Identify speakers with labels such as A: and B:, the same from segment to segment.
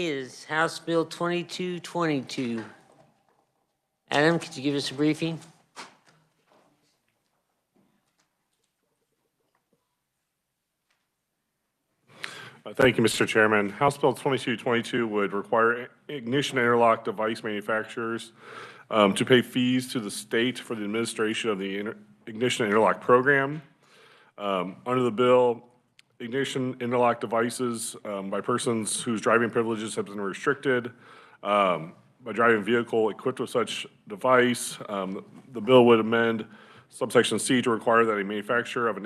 A: Is House Bill 2222. Adam, could you give us a briefing?
B: Thank you, Mr. Chairman. House Bill 2222 would require ignition interlock device manufacturers to pay fees to the state for the administration of the ignition interlock program. Under the bill, ignition interlock devices by persons whose driving privileges have been restricted by driving a vehicle equipped with such device. The bill would amend subsection C to require that a manufacturer of an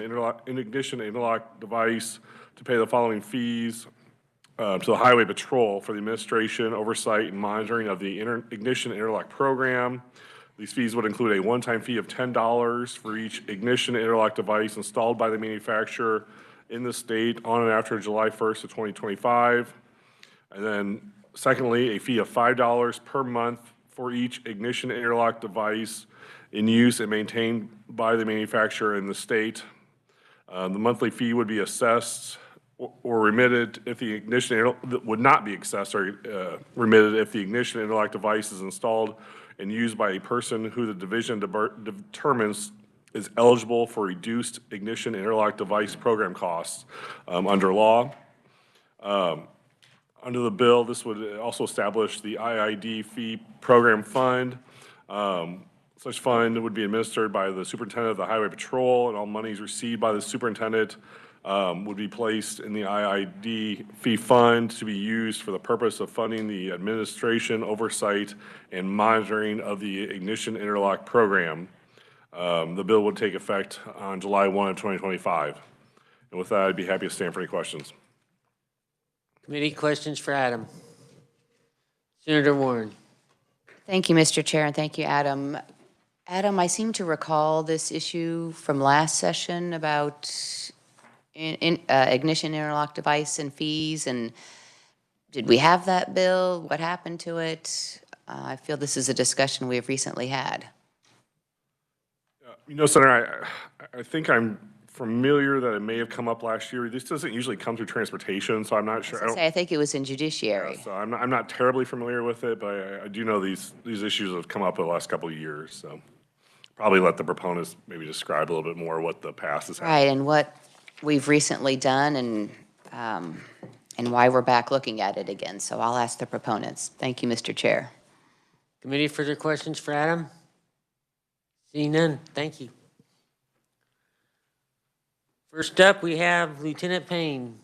B: ignition interlock device to pay the following fees to the Highway Patrol for the administration, oversight, and monitoring of the ignition interlock program. These fees would include a one-time fee of $10 for each ignition interlock device installed by the manufacturer in the state on and after July 1st of 2025. And then secondly, a fee of $5 per month for each ignition interlock device in use and maintained by the manufacturer in the state. The monthly fee would be assessed or remitted if the ignition would not be accessed or remitted if the ignition interlock device is installed and used by a person who the division determines is eligible for reduced ignition interlock device program costs under law. Under the bill, this would also establish the IID fee program fund. Such fund would be administered by the superintendent of the Highway Patrol, and all monies received by the superintendent would be placed in the IID fee fund to be used for the purpose of funding the administration, oversight, and monitoring of the ignition interlock program. The bill would take effect on July 1 of 2025. And with that, I'd be happy to stand for any questions.
A: Committee questions for Adam. Senator Warren.
C: Thank you, Mr. Chair, and thank you, Adam. Adam, I seem to recall this issue from last session about ignition interlock device and fees, and did we have that bill? What happened to it? I feel this is a discussion we have recently had.
B: You know, Senator, I think I'm familiar that it may have come up last year. This doesn't usually come through transportation, so I'm not sure.
C: I think it was in judiciary.
B: So I'm not terribly familiar with it, but I do know these issues have come up in the last couple of years. So probably let the proponents maybe describe a little bit more what the past is.
C: Right, and what we've recently done and why we're back looking at it again. So I'll ask the proponents. Thank you, Mr. Chair.
A: Committee, further questions for Adam? Seeing none, thank you. First up, we have Lieutenant Payne,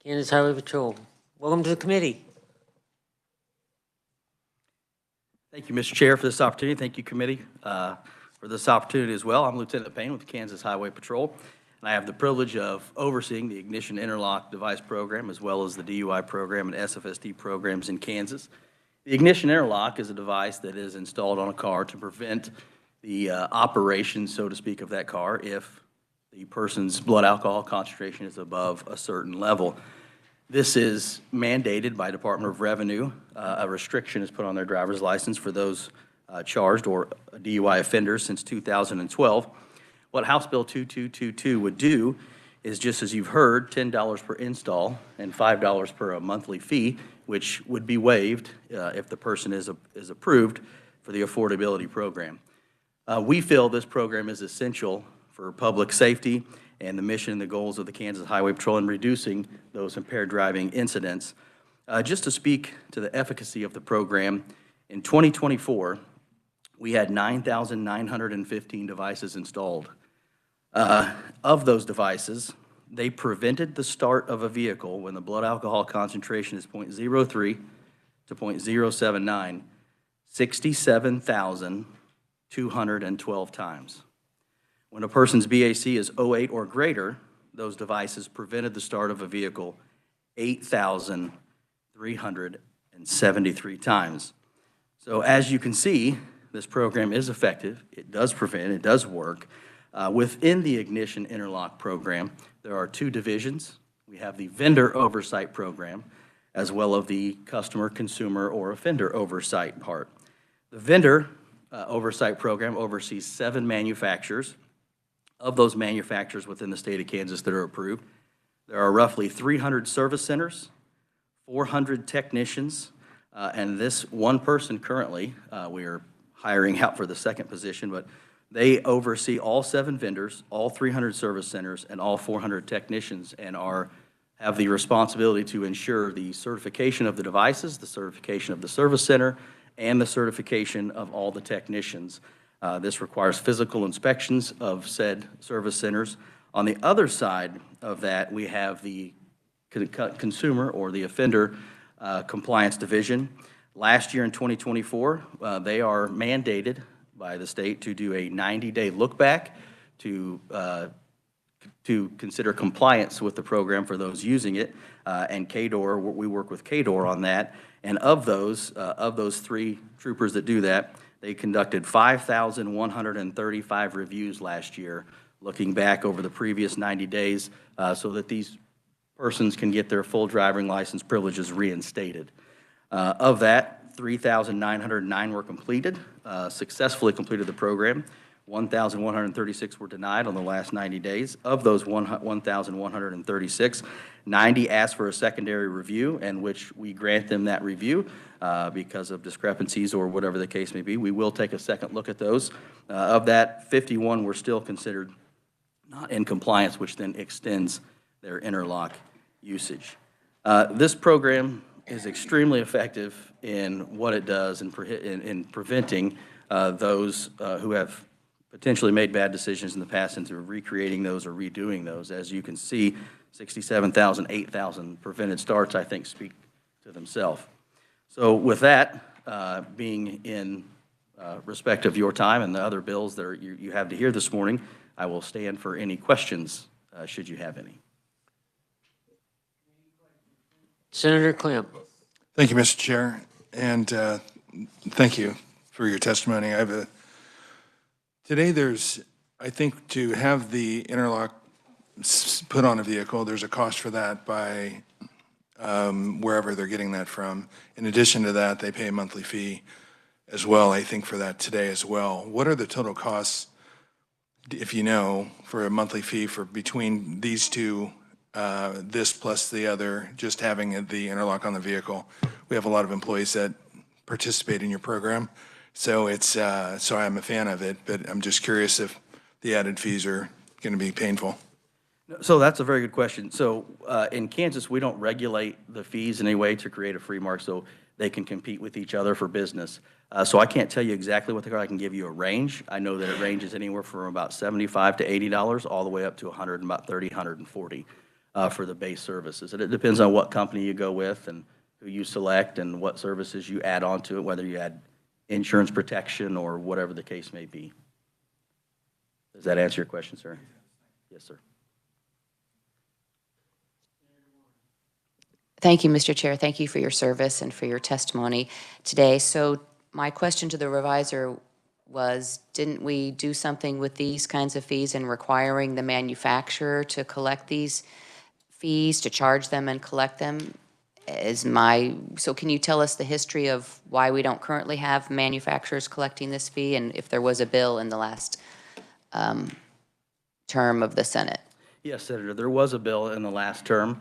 A: Kansas Highway Patrol. Welcome to the committee.
D: Thank you, Mr. Chair, for this opportunity. Thank you, committee, for this opportunity as well. I'm Lieutenant Payne with the Kansas Highway Patrol, and I have the privilege of overseeing the Ignition Interlock Device Program as well as the DUI program and SFSD programs in Kansas. The Ignition Interlock is a device that is installed on a car to prevent the operation, so to speak, of that car if the person's blood alcohol concentration is above a certain level. This is mandated by Department of Revenue. A restriction is put on their driver's license for those charged or DUI offenders since 2012. What House Bill 2222 would do is, just as you've heard, $10 per install and $5 per monthly fee, which would be waived if the person is approved for the affordability program. We feel this program is essential for public safety and the mission and the goals of the Kansas Highway Patrol in reducing those impaired driving incidents. Just to speak to the efficacy of the program, in 2024, we had 9,915 devices installed. Of those devices, they prevented the start of a vehicle when the blood alcohol concentration is 0.03 to 0.079, 67,212 times. When a person's BAC is 08 or greater, those devices prevented the start of a vehicle 8,373 times. So as you can see, this program is effective. It does prevent, it does work. Within the Ignition Interlock program, there are two divisions. We have the vendor oversight program, as well as the customer, consumer, or offender oversight part. The vendor oversight program oversees 7 manufacturers. Of those manufacturers within the state of Kansas that are approved, there are roughly 300 service centers, 400 technicians, and this one person currently, we are hiring out for the second position, but they oversee all 7 vendors, all 300 service centers, and all 400 technicians, and have the responsibility to ensure the certification of the devices, the certification of the service center, and the certification of all the technicians. This requires physical inspections of said service centers. On the other side of that, we have the consumer or the offender compliance division. Last year in 2024, they are mandated by the state to do a 90-day look back to consider compliance with the program for those using it. And KDOR, we work with KDOR on that. And of those 3 troopers that do that, they conducted 5,135 reviews last year, looking back over the previous 90 days so that these persons can get their full driving license privileges reinstated. Of that, 3,909 were completed, successfully completed the program. 1,136 were denied on the last 90 days. Of those 1,136, 90 asked for a secondary review, in which we grant them that review because of discrepancies or whatever the case may be. We will take a second look at those. Of that, 51 were still considered not in compliance, which then extends their interlock usage. This program is extremely effective in what it does in preventing those who have potentially made bad decisions in the past into recreating those or redoing those. As you can see, 67,000, 8,000 prevented starts, I think, speak to themselves. So with that, being in respect of your time and the other bills that you have to hear this morning, I will stand for any questions, should you have any.
A: Senator Klemp.
E: Thank you, Mr. Chair, and thank you for your testimony. Today there's, I think, to have the interlock put on a vehicle, there's a cost for that by wherever they're getting that from. In addition to that, they pay a monthly fee as well, I think, for that today as well. What are the total costs, if you know, for a monthly fee for between these two, this plus the other, just having the interlock on the vehicle? We have a lot of employees that participate in your program, so so I'm a fan of it, but I'm just curious if the added fees are going to be painful.
D: So that's a very good question. So in Kansas, we don't regulate the fees in any way to create a free market so they can compete with each other for business. So I can't tell you exactly what they are. I can give you a range. I know that it ranges anywhere from about $75 to $80 all the way up to $100 and about $30, $140 for the base services. And it depends on what company you go with and who you select and what services you add on to it, whether you add insurance protection or whatever the case may be. Does that answer your question, sir? Yes, sir.
C: Thank you, Mr. Chair. Thank you for your service and for your testimony today. So my question to the revisor was, didn't we do something with these kinds of fees in requiring the manufacturer to collect these fees, to charge them and collect them? So can you tell us the history of why we don't currently have manufacturers collecting this fee, and if there was a bill in the last term of the Senate?
D: Yes, Senator, there was a bill in the last term.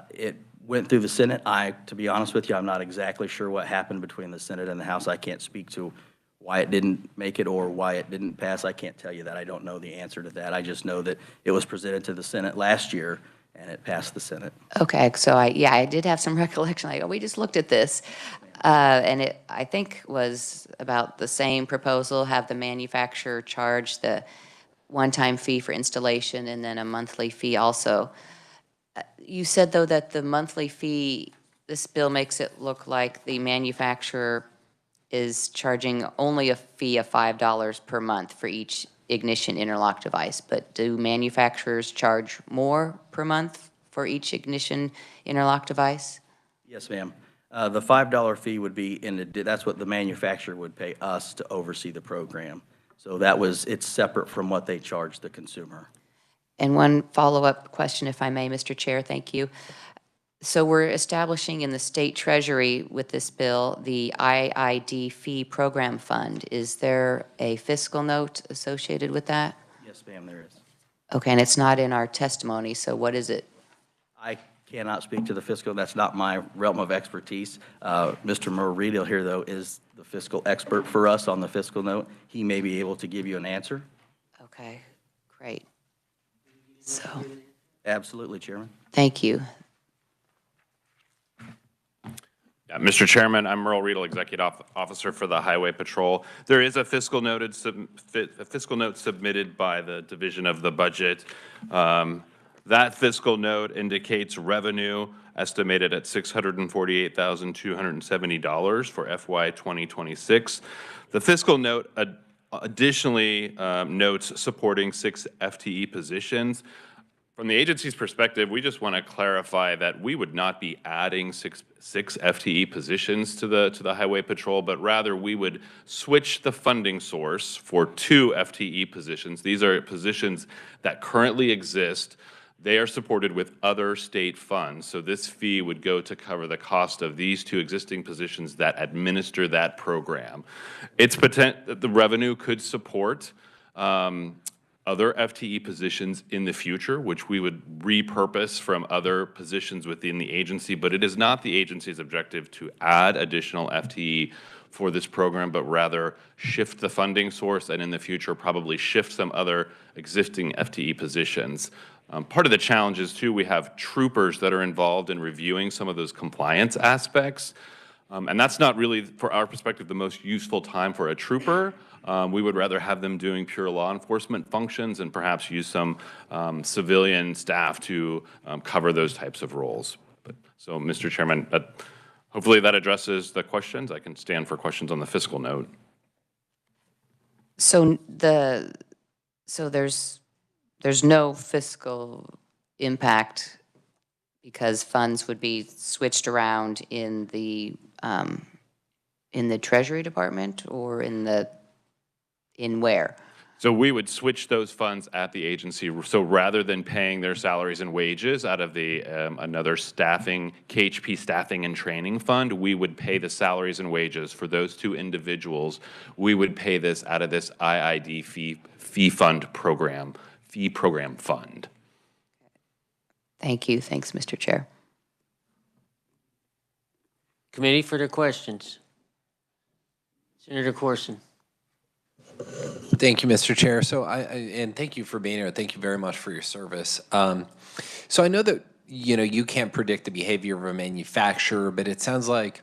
D: It went through the Senate. To be honest with you, I'm not exactly sure what happened between the Senate and the House. I can't speak to why it didn't make it or why it didn't pass. I can't tell you that. I don't know the answer to that. I just know that it was presented to the Senate last year, and it passed the Senate.
C: Okay, so I did have some recollection. Like, we just looked at this, and it, I think, was about the same proposal, have the manufacturer charge the one-time fee for installation and then a monthly fee also. You said, though, that the monthly fee, this bill makes it look like the manufacturer is charging only a fee of $5 per month for each ignition interlock device, but do manufacturers charge more per month for each ignition interlock device?
D: Yes, ma'am. The $5 fee would be that's what the manufacturer would pay us to oversee the program. So it's separate from what they charge the consumer.
C: And one follow-up question, if I may, Mr. Chair, thank you. So we're establishing in the state treasury with this bill the IID fee program fund. Is there a fiscal note associated with that?
D: Yes, ma'am, there is.
C: Okay, and it's not in our testimony, so what is it?
D: I cannot speak to the fiscal. That's not my realm of expertise. Mr. Morito here, though, is the fiscal expert for us on the fiscal note. He may be able to give you an answer.
C: Okay, great. So,
D: Absolutely, Chairman.
C: thank you.
F: Yeah, Mr. Chairman, I'm Merle Riedel, Executive Officer for the Highway Patrol. There is a fiscal note submitted by the Division of the Budget. That fiscal note indicates revenue estimated at $648,270 for FY 2026. The fiscal note additionally notes supporting 6 FTE positions. From the agency's perspective, we just want to clarify that we would not be adding six FTE positions to the Highway Patrol, but rather we would switch the funding source for 2 FTE positions. These are positions that currently exist. They are supported with other state funds. So this fee would go to cover the cost of these 2 existing positions that administer that program. The revenue could support other FTE positions in the future, which we would repurpose from other positions within the agency, but it is not the agency's objective to add additional FTE for this program, but rather shift the funding source and in the future probably shift some other existing FTE positions. Part of the challenge is too, we have troopers that are involved in reviewing some of those compliance aspects. And that's not really, for our perspective, the most useful time for a trooper. We would rather have them doing pure law enforcement functions and perhaps use some civilian staff to cover those types of roles. So, Mr. Chairman, hopefully that addresses the questions. I can stand for questions on the fiscal note.
C: So there's no fiscal impact because funds would be switched around in the Treasury Department or in where?
F: So we would switch those funds at the agency. So rather than paying their salaries and wages out of the another KHP staffing and training fund, we would pay the salaries and wages for those 2 individuals. We would pay this out of this IID fee program fund.
C: Thank you. Thanks, Mr. Chair.
A: Committee, further questions? Senator Corson.
G: Thank you, Mr. Chair. So and thank you for being here. Thank you very much for your service. So I know that, you can't predict the behavior of a manufacturer, but it sounds like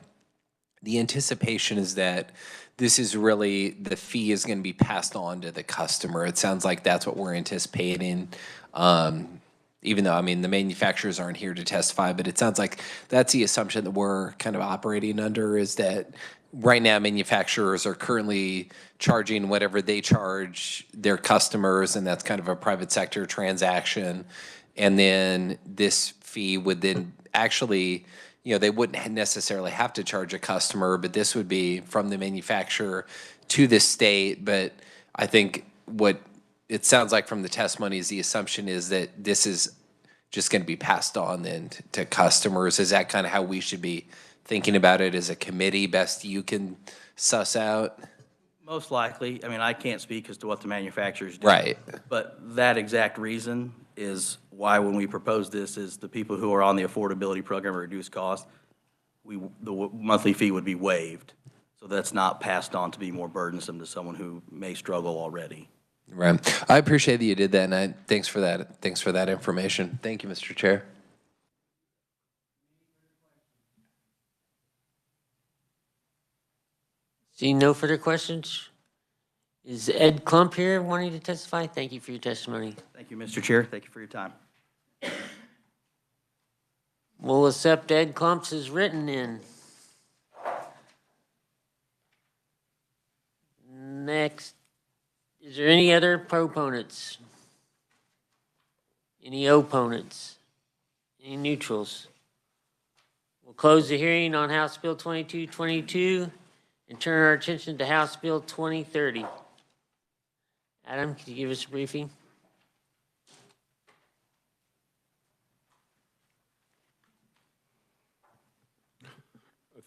G: the anticipation is that this is really, the fee is going to be passed on to the customer. It sounds like that's what we're anticipating. Even though, the manufacturers aren't here to testify, but it sounds like that's the assumption that we're kind of operating under, is that right now manufacturers are currently charging whatever they charge their customers, and that's kind of a private sector transaction. And then this fee would then actually, they wouldn't necessarily have to charge a customer, but this would be from the manufacturer to the state. But I think what it sounds like from the testimony is the assumption is that this is just going to be passed on then to customers. Is that kind of how we should be thinking about it as a committee? Best you can suss out?
D: Most likely. I can't speak as to what the manufacturers do.
G: Right.
D: But that exact reason is why when we propose this is the people who are on the affordability program or reduced cost, the monthly fee would be waived. So that's not passed on to be more burdensome to someone who may struggle already.
G: Right. I appreciate that you did that, and thanks for that. Thanks for that information. Thank you, Mr. Chair.
A: Seeing no further questions? Is Ed Klump here wanting to testify? Thank you for your testimony.
D: Thank you, Mr. Chair. Thank you for your time.
A: We'll accept Ed Klump's as written in. Next, is there any other proponents? Any opponents? Any neutrals? We'll close the hearing on House Bill 2222 and turn our attention to House Bill 2030. Adam, can you give us a briefing?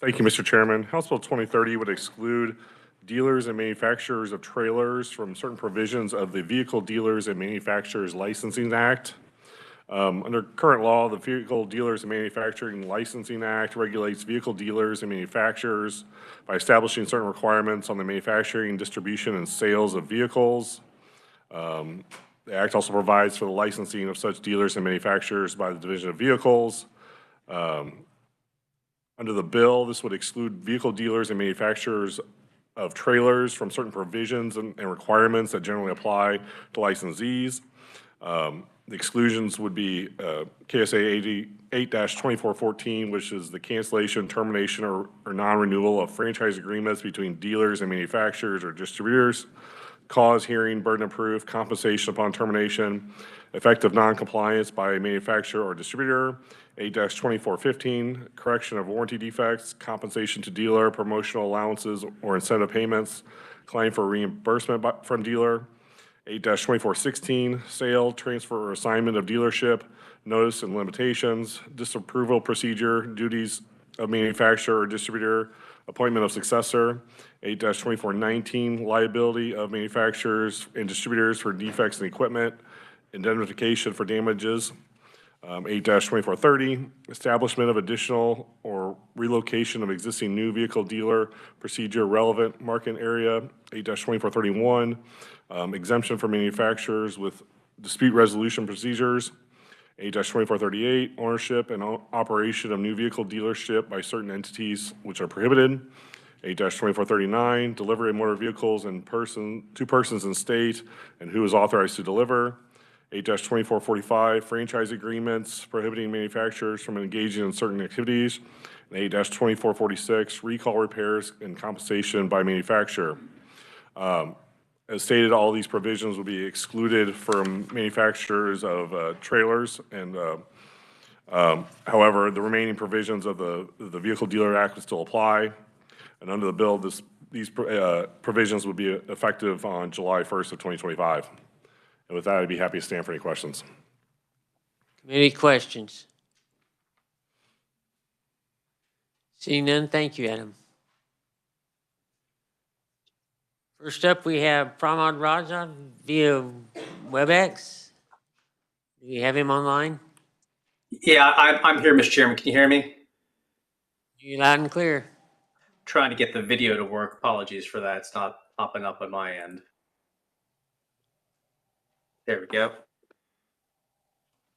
B: Thank you, Mr. Chairman. House Bill 2030 would exclude dealers and manufacturers of trailers from certain provisions of the Vehicle Dealers and Manufacturers Licensing Act. Under current law, the Vehicle Dealers and Manufacturing Licensing Act regulates vehicle dealers and manufacturers by establishing certain requirements on the manufacturing, distribution, and sales of vehicles. The act also provides for the licensing of such dealers and manufacturers by the Division of Vehicles. Under the bill, this would exclude vehicle dealers and manufacturers of trailers from certain provisions and requirements that generally apply to licensees. The exclusions would be KSA 8-2414, which is the cancellation, termination, or non-renewal of franchise agreements between dealers and manufacturers or distributors, cause, hearing, burden of proof, compensation upon termination, effective non-compliance by a manufacturer or distributor, 8-2415, correction of warranty defects, compensation to dealer, promotional allowances or incentive payments, claim for reimbursement from dealer, 8-2416, sale, transfer, or assignment of dealership, notice and limitations, disapproval procedure, duties of manufacturer or distributor, appointment of successor, 8-2419, liability of manufacturers and distributors for defects in equipment, indemnification for damages, 8-2430, establishment of additional or relocation of existing new vehicle dealer procedure relevant market area, 8-2431, exemption for manufacturers with dispute resolution procedures, 8-2438, ownership and operation of new vehicle dealership by certain entities which are prohibited, 8-2439, delivery of motor vehicles to persons in state and who is authorized to deliver, 8-2445, franchise agreements prohibiting manufacturers from engaging in certain activities, and 8-2446, recall repairs and compensation by manufacturer. As stated, all these provisions will be excluded from manufacturers of trailers, and however, the remaining provisions of the Vehicle Dealer Act would still apply. And under the bill, these provisions would be effective on July 1st of 2025. And with that, I'd be happy to stand for any questions.
A: Committee questions? Seeing none, thank you, Adam. First up, we have Pramod Raja via WebEx. Do we have him online?
H: Yeah, I'm here, Mr. Chairman. Can you hear me?
A: You loud and clear.
H: Trying to get the video to work. Apologies for that. It's not popping up on my end. There we go.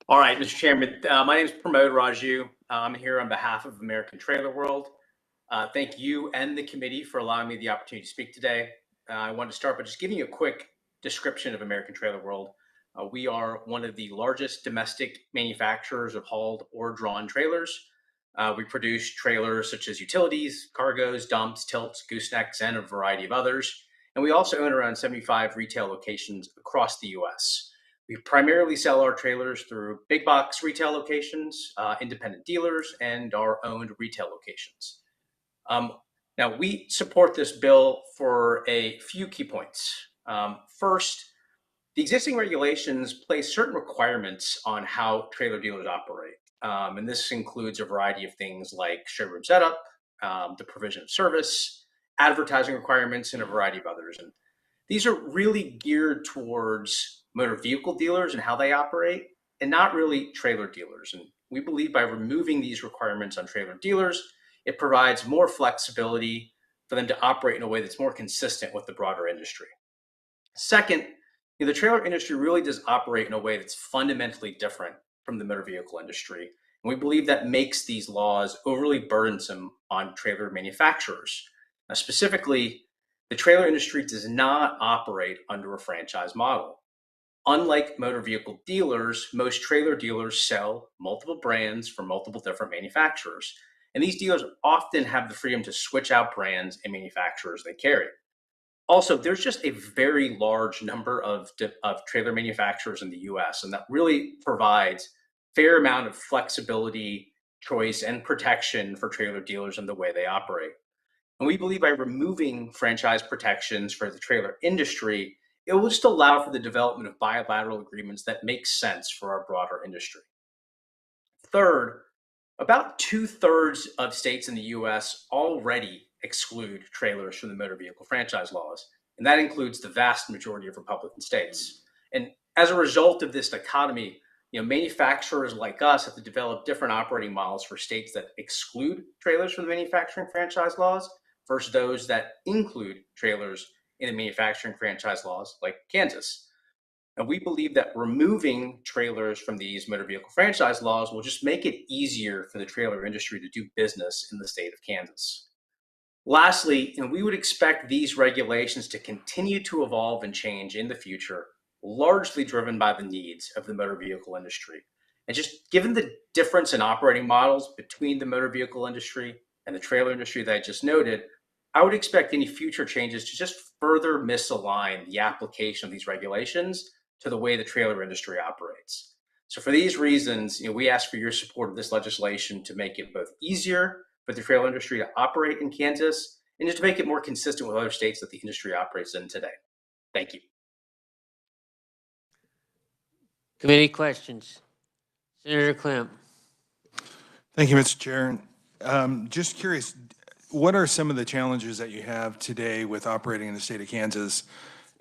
H: All right, Mr. Chairman, my name is Pramod Raju. I'm here on behalf of American Trailer World. Thank you and the committee for allowing me the opportunity to speak today. I wanted to start by just giving you a quick description of American Trailer World. We are one of the largest domestic manufacturers of hauled or drawn trailers. We produce trailers such as utilities, cargoes, dumps, tilts, goosenecks, and a variety of others. And we also own around 75 retail locations across the U.S. We primarily sell our trailers through big box retail locations, independent dealers, and our owned retail locations. Now, we support this bill for a few key points. First, the existing regulations place certain requirements on how trailer dealers operate. And this includes a variety of things like showroom setup, the provision of service, advertising requirements, and a variety of others. And these are really geared towards motor vehicle dealers and how they operate, and not really trailer dealers. And we believe by removing these requirements on trailer dealers, it provides more flexibility for them to operate in a way that's more consistent with the broader industry. Second, the trailer industry really does operate in a way that's fundamentally different from the motor vehicle industry. And we believe that makes these laws overly burdensome on trailer manufacturers. Now, specifically, the trailer industry does not operate under a franchise model. Unlike motor vehicle dealers, most trailer dealers sell multiple brands from multiple different manufacturers. And these dealers often have the freedom to switch out brands and manufacturers they carry. Also, there's just a very large number of trailer manufacturers in the US, and that really provides a fair amount of flexibility, choice, and protection for trailer dealers in the way they operate. And we believe by removing franchise protections for the trailer industry, it will just allow for the development of bilateral agreements that make sense for our broader industry. Third, about 2/3 of states in the US already exclude trailers from the motor vehicle franchise laws, and that includes the vast majority of Republican states. And as a result of this dichotomy, manufacturers like us have to develop different operating models for states that exclude trailers from the manufacturing franchise laws versus those that include trailers in the manufacturing franchise laws, like Kansas. And we believe that removing trailers from these motor vehicle franchise laws will just make it easier for the trailer industry to do business in the state of Kansas. Lastly, we would expect these regulations to continue to evolve and change in the future, largely driven by the needs of the motor vehicle industry. And just given the difference in operating models between the motor vehicle industry and the trailer industry that I just noted, I would expect any future changes to just further misalign the application of these regulations to the way the trailer industry operates. So for these reasons, we ask for your support of this legislation to make it both easier for the trailer industry to operate in Kansas and just to make it more consistent with other states that the industry operates in today. Thank you.
A: Committee questions. Senator Klemp.
E: Thank you, Mr. Chair. Just curious, what are some of the challenges that you have today with operating in the state of Kansas?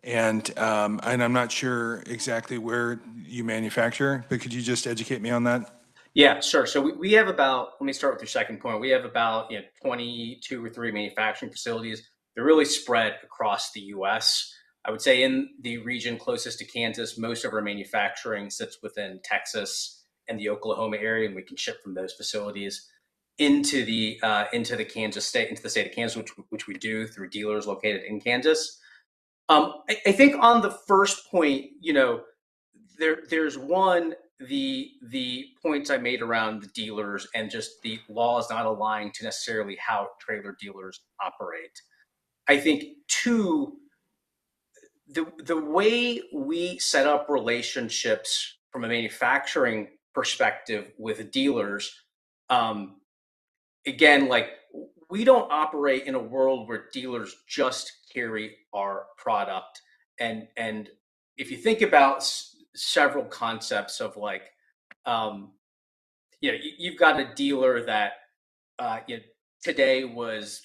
E: And I'm not sure exactly where you manufacture, but could you just educate me on that?
H: Yeah, sure. So we have about, let me start with your second point. We have about 22 or 3 manufacturing facilities. They're really spread across the U.S. I would say in the region closest to Kansas, most of our manufacturing sits within Texas and the Oklahoma area, and we can ship from those facilities into the Kansas state, into the state of Kansas, which we do through dealers located in Kansas. I think on the first point, there's one, the points I made around the dealers and just the laws not aligning to necessarily how trailer dealers operate. I think two, the way we set up relationships from a manufacturing perspective with dealers, again, like we don't operate in a world where dealers just carry our product. And if you think about several concepts of like, you've got a dealer that today was,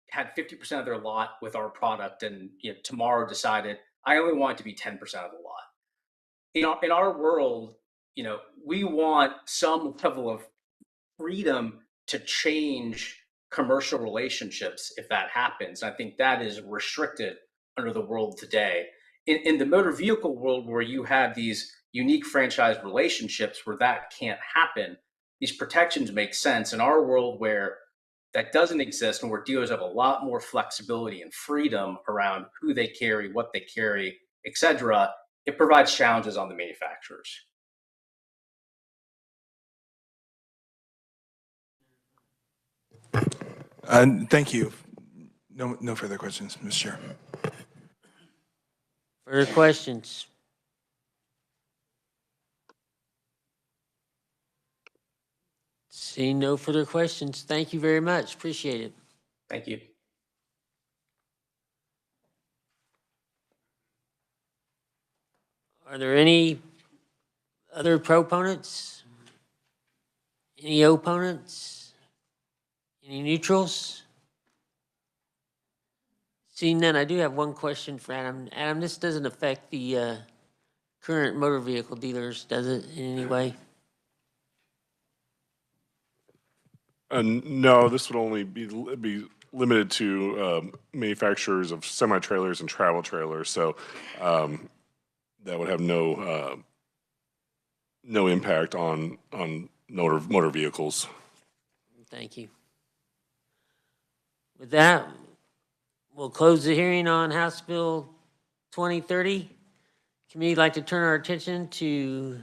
H: had 50% of their lot with our product, and tomorrow decided I only want it to be 10% of the lot. In our world, we want some level of freedom to change commercial relationships if that happens. I think that is restricted under the world today. In the motor vehicle world, where you have these unique franchise relationships where that can't happen, these protections make sense. In our world where that doesn't exist and where dealers have a lot more flexibility and freedom around who they carry, what they carry, etc., it provides challenges on the manufacturers.
E: Thank you. No further questions, Mr. Chair.
A: Further questions? Seeing no further questions, thank you very much. Appreciate it.
H: Thank you.
A: Are there any other proponents? Any opponents? Any neutrals? Seeing none, I do have one question for Adam. Adam, this doesn't affect the current motor vehicle dealers, does it, in any way?
B: No, this would only be limited to manufacturers of semi-trailers and travel trailers. So that would have no impact on motor vehicles.
A: Thank you. With that, we'll close the hearing on House Bill 2030. Committee would like to turn our attention to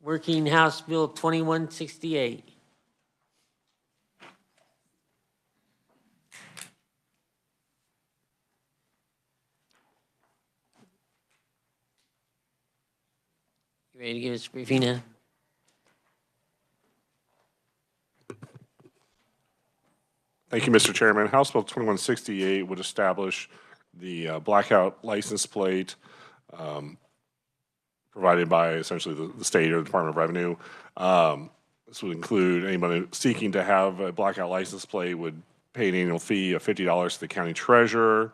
A: Working House Bill 2168. You ready to give us a briefing now?
B: Thank you, Mr. Chairman. House Bill 2168 would establish the blackout license plate provided by essentially the state or the Department of Revenue. This would include anybody seeking to have a blackout license plate would pay an annual fee of $50 to the county treasurer.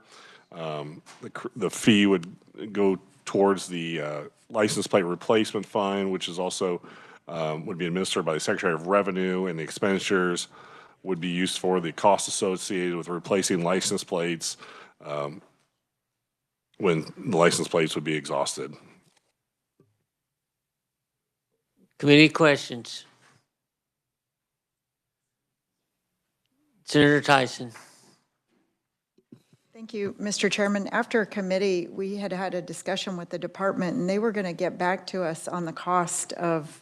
B: The fee would go towards the license plate replacement fund, which is also would be administered by the Secretary of Revenue, and the expenditures would be used for the costs associated with replacing license plates when the license plates would be exhausted.
A: Committee questions? Senator Tyson.
I: Thank you, Mr. Chairman. After committee, we had had a discussion with the department, and they were going to get back to us on the cost of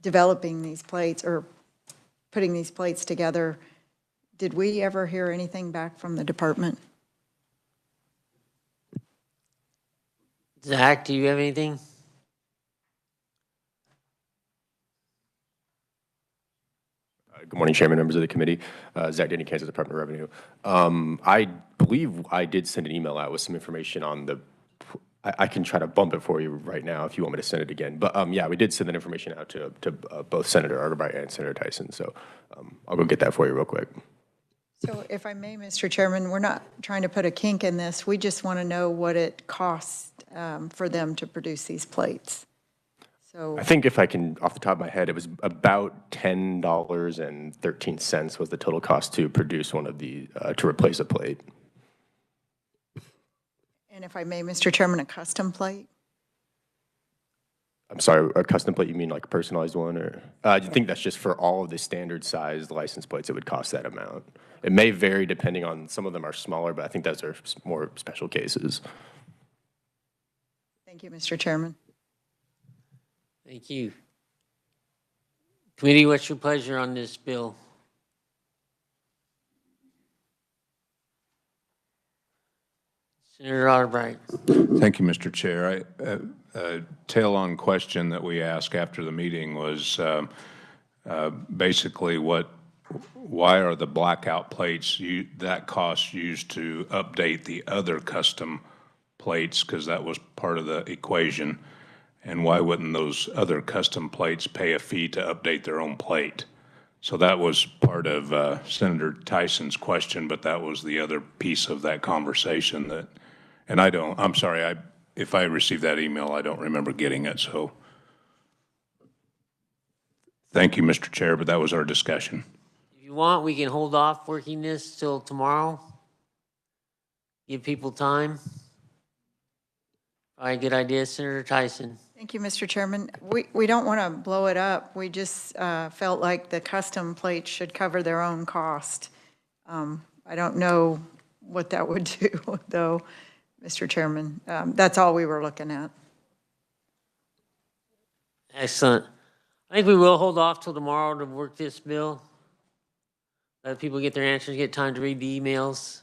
I: developing these plates or putting these plates together. Did we ever hear anything back from the department?
A: Zach, do you have anything?
J: Good morning, Chairman, members of the committee. Zach Denny, Kansas Department of Revenue. I believe I did send an email out with some information on the, I can try to bump it for you right now if you want me to send it again. But yeah, we did send that information out to both Senator Arterbright and Senator Tyson. So I'll go get that for you real quick.
I: So if I may, Mr. Chairman, we're not trying to put a kink in this. We just want to know what it costs for them to produce these plates. So
J: I think if I can, off the top of my head, it was about $10.13 was the total cost to produce one of the, to replace a plate.
I: and if I may, Mr. Chairman, a custom plate?
J: I'm sorry, a custom plate, you mean like a personalized one, or? I think that's just for all of the standard sized license plates, it would cost that amount. It may vary depending on, some of them are smaller, but I think those are more special cases.
I: Thank you, Mr. Chairman.
A: Thank you. Committee, what's your pleasure on this bill? Senator Albright.
K: Thank you, Mr. Chair. A tail-on question that we asked after the meeting was basically why are the blackout plates, that cost used to update the other custom plates, because that was part of the equation, and why wouldn't those other custom plates pay a fee to update their own plate? So that was part of Senator Tyson's question, but that was the other piece of that conversation that, and I'm sorry, if I received that email, I don't remember getting it, so. Thank you, Mr. Chair, but that was our discussion.
A: If you want, we can hold off working this till tomorrow. Give people time. All right, good idea, Senator Tyson.
I: Thank you, Mr. Chairman. We don't want to blow it up. We just felt like the custom plates should cover their own cost. I don't know what that would do, though, Mr. Chairman. That's all we were looking at.
A: Excellent. I think we will hold off till tomorrow to work this bill. Let people get their answers, get time to read the emails.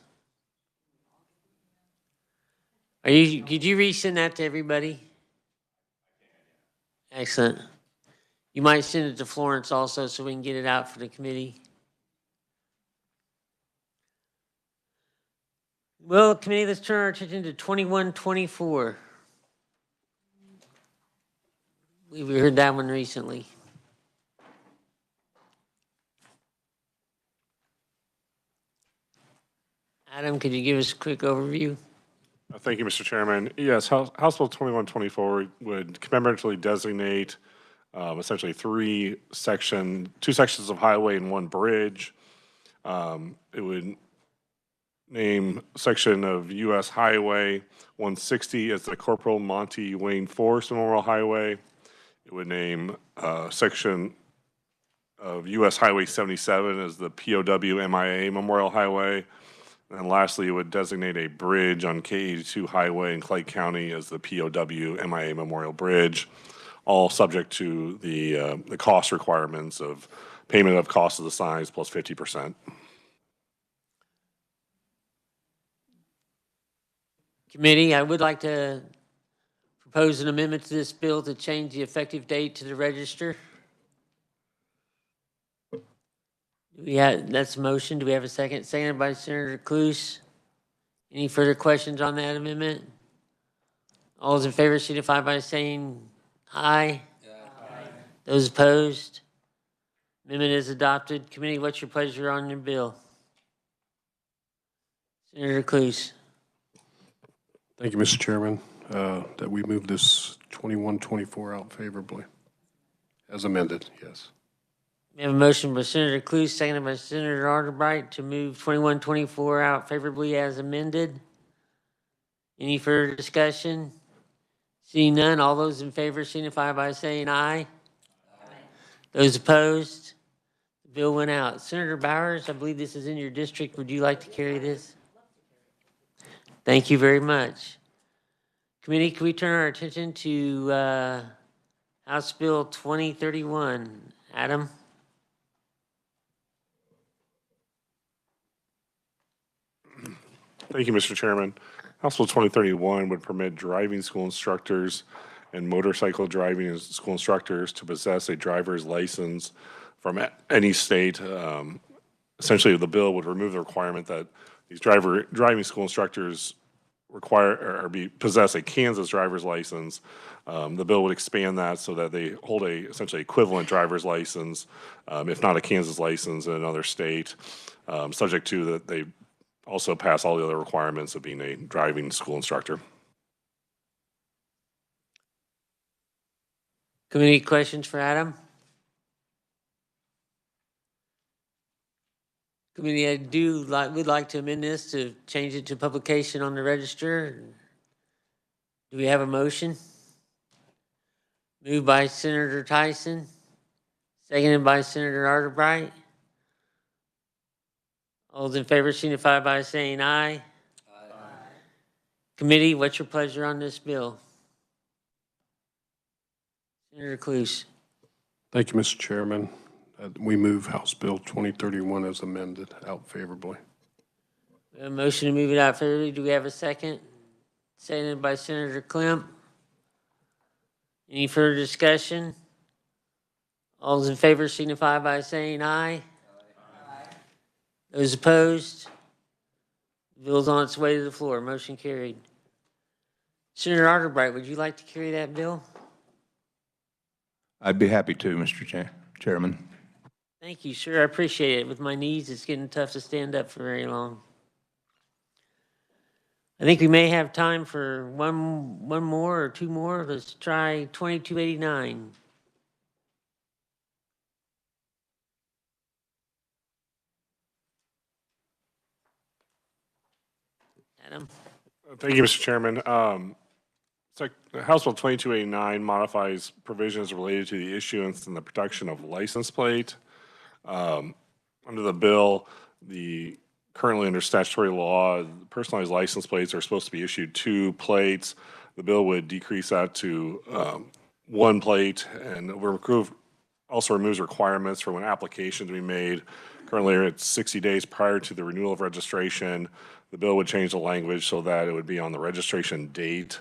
A: Could you resend that to everybody? Excellent. You might send it to Florence also so we can get it out for the committee. Well, committee, let's turn our attention to 2124. We heard that one recently. Adam, could you give us a quick overview?
B: Thank you, Mr. Chairman. Yes, House Bill 2124 would commemoratively designate essentially two sections of highway and one bridge. It would name section of U.S. Highway 160 as the Corporal Monty Wayne Forrest Memorial Highway. It would name section of U.S. Highway 77 as the POW MIA Memorial Highway. And lastly, it would designate a bridge on K82 Highway in Clay County as the POW MIA Memorial Bridge, all subject to the cost requirements of payment of cost of the signs plus 50%.
A: Committee, I would like to propose an amendment to this bill to change the effective date to the register. That's a motion. Do we have a second? Seconded by Senator Cluse. Any further questions on that amendment? All those in favor signify by saying aye. Aye. Those opposed? Amendment is adopted. Committee, what's your pleasure on your bill? Senator Cluse.
L: Thank you, Mr. Chairman. that we move this 21-24 out favorably, as amended, yes.
A: We have a motion by Senator Cluse, seconded by Senator Arterbright to move 21-24 out favorably as amended. Any further discussion? Seeing none, all those in favor signify by saying aye. Those opposed? The bill went out. Senator Bowers, I believe this is in your district. Would you like to carry this? Thank you very much. Committee, can we turn our attention to House Bill 2031? Adam?
B: Thank you, Mr. Chairman. House Bill 2031 would permit driving school instructors and motorcycle driving school instructors to possess a driver's license from any state. Essentially, the bill would remove the requirement that these driving school instructors require or possess a Kansas driver's license. The bill would expand that so that they hold a essentially equivalent driver's license, if not a Kansas license in another state, subject to that they also pass all the other requirements of being a driving school instructor.
A: Committee questions for Adam? Committee, would like to amend this to change it to publication on the register. Do we have a motion? Moved by Senator Tyson, seconded by Senator Arterbright. All those in favor signify by saying aye. Aye. Committee, what's your pleasure on this bill? Senator Cluse.
L: Thank you, Mr. Chairman. We move House Bill 2031 as amended out favorably.
A: We have a motion to move it out favorably. Do we have a second? Seconded by Senator Klemp. Any further discussion? All those in favor signify by saying aye. Aye. Those opposed? The bill's on its way to the floor. Motion carried. Senator Arterbright, would you like to carry that bill?
K: I'd be happy to, Mr. Chairman.
A: Thank you, sir. I appreciate it. With my knees, it's getting tough to stand up for very long. I think we may have time for one more or two more. Let's try 2289. Adam?
B: Thank you, Mr. Chairman. House Bill 2289 modifies provisions related to the issuance and the production of license plate. Under the bill, currently under statutory law, personalized license plates are supposed to be issued 2 plates. The bill would decrease that to 1 plate, and also removes requirements for when application to be made. Currently, it's 60 days prior to the renewal of registration. The bill would change the language so that it would be on the registration date.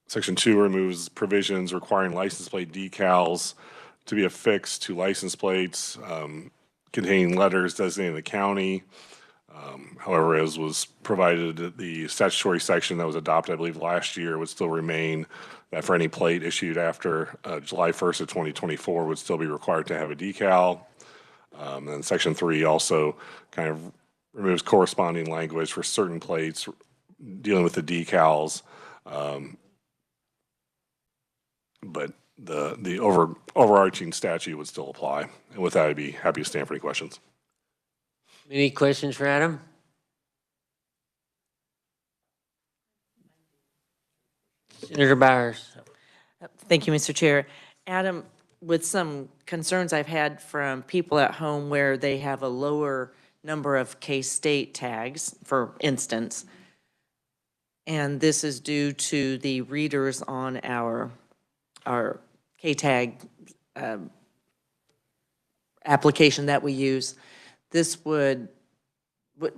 B: Section 2 removes provisions requiring license plate decals to be affixed to license plates containing letters designating the county. However, as was provided, the statutory section that was adopted, I believe, last year would still remain that for any plate issued after July 1st of 2024 would still be required to have a decal. And Section 3 also kind of removes corresponding language for certain plates dealing with the decals. But the overarching statute would still apply. And with that, I'd be happy to stand for any questions.
A: Any questions for Adam? Senator Bowers.
M: Thank you, Mr. Chair. Adam, with some concerns I've had from people at home where they have a lower number of K-State tags, for instance, and this is due to the readers on our K-tag application that we use. This would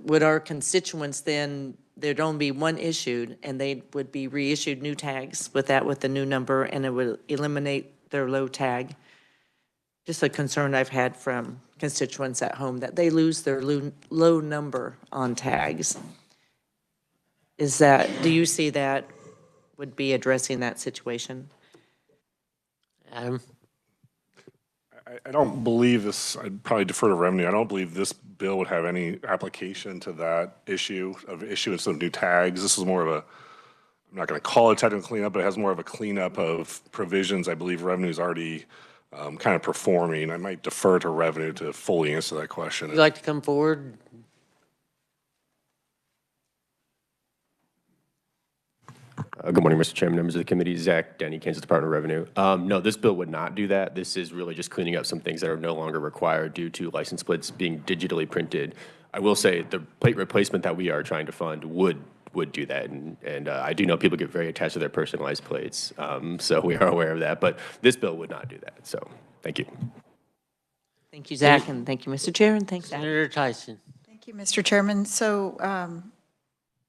M: our constituents then, there'd only be one issued, and they would be reissued new tags with the new number, and it would eliminate their low tag. Just a concern I've had from constituents at home that they lose their low number on tags. Do you see that would be addressing that situation?
A: Adam?
B: I don't believe this, I'd probably defer to revenue. I don't believe this bill would have any application to that issue of issuance of new tags. This is more of I'm not going to call it technical cleanup, but it has more of a cleanup of provisions I believe revenue is already kind of performing. I might defer to revenue to fully answer that question.
A: Would you like to come forward?
J: Good morning, Mr. Chairman, members of the committee. Zach Denny, Kansas Department of Revenue. No, this bill would not do that. This is really just cleaning up some things that are no longer required due to license plates being digitally printed. I will say the plate replacement that we are trying to fund would do that. And I do know people get very attached to their personalized plates. So we are aware of that. But this bill would not do that. So thank you.
M: Thank you, Zach, and thank you, Mr. Chair, and thanks, Adam.
A: Senator Tyson.
I: Thank you, Mr. Chairman. So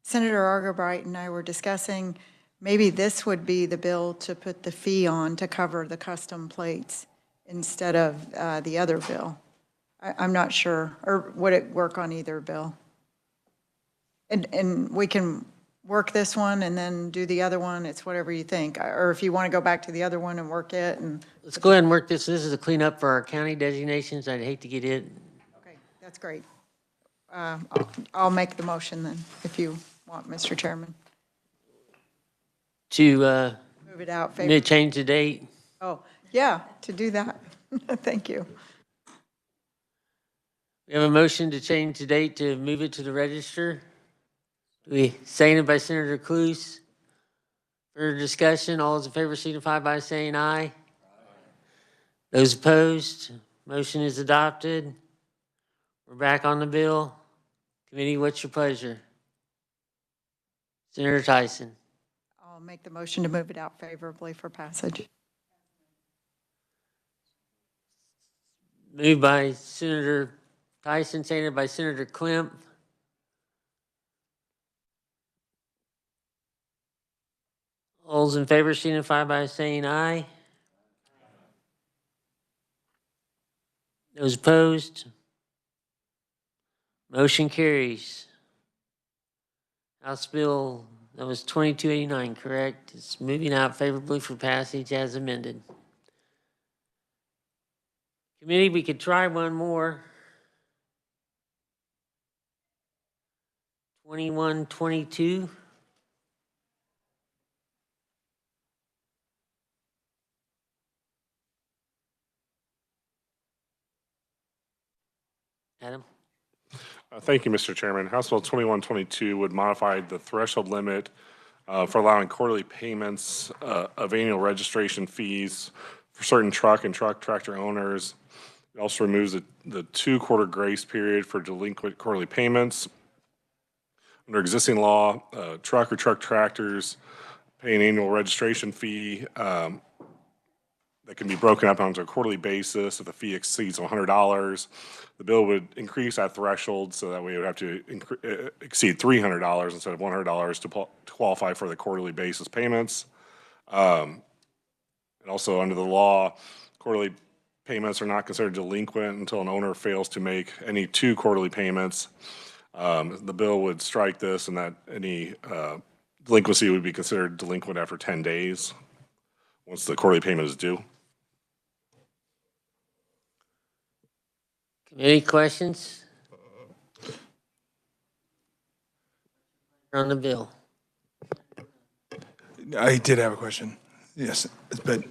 I: Senator Argabright and I were discussing maybe this would be the bill to put the fee on to cover the custom plates instead of the other bill. I'm not sure. Or would it work on either bill? And we can work this one and then do the other one. It's whatever you think. Or if you want to go back to the other one and work it and.
A: Let's go ahead and work this. This is a cleanup for our county designations. I'd hate to get it.
I: Okay, that's great. I'll make the motion then, if you want, Mr. Chairman.
A: To
I: Move it out.
A: change the date.
I: Oh, yeah, to do that. Thank you.
A: We have a motion to change the date to move it to the register. Seconded by Senator Cluse. Further discussion, all those in favor signify by saying aye. Those opposed, motion is adopted. We're back on the bill. Committee, what's your pleasure? Senator Tyson.
I: I'll make the motion to move it out favorably for passage.
A: Moved by Senator Tyson, seconded by Senator Klemp. All those in favor signify by saying aye. Those opposed? Motion carries. House Bill, that was 2289, correct? It's moving out favorably for passage as amended. Committee, we could try one more. 2122. Adam?
B: Thank you, Mr. Chairman. House Bill 2122 would modify the threshold limit for allowing quarterly payments of annual registration fees for certain truck and truck tractor owners. It also removes the 2-quarter grace period for delinquent quarterly payments. Under existing law, truck or truck tractors pay an annual registration fee that can be broken up onto a quarterly basis if the fee exceeds $100. The bill would increase that threshold so that we would have to exceed $300 instead of $100 to qualify for the quarterly basis payments. And also under the law, quarterly payments are not considered delinquent until an owner fails to make any 2 quarterly payments. The bill would strike this and that any delinquency would be considered delinquent after 10 days once the quarterly payment is due.
A: Any questions on the bill?
E: I did have a question. Yes, but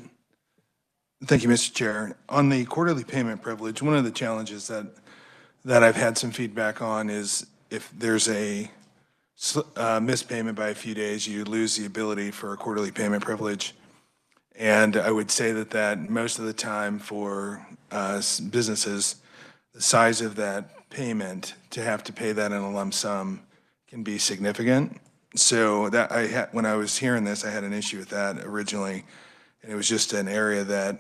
E: thank you, Mr. Chair. On the quarterly payment privilege, one of the challenges that I've had some feedback on is if there's a missed payment by a few days, you lose the ability for a quarterly payment privilege. And I would say that most of the time for businesses, the size of that payment to have to pay that in a lump sum can be significant. So that when I was hearing this, I had an issue with that originally. And it was just an area that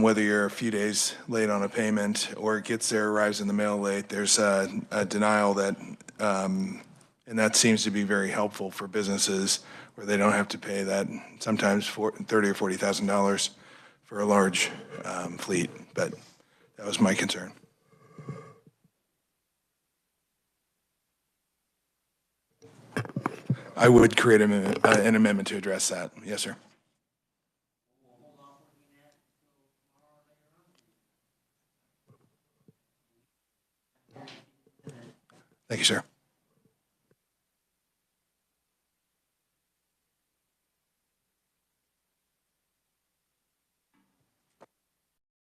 E: whether you're a few days late on a payment or it gets there, arrives in the mail late, there's a denial that, and that seems to be very helpful for businesses where they don't have to pay that sometimes $30,000 or $40,000 for a large fleet. But that was my concern. I would create an amendment to address that. Yes, sir. Thank you, sir.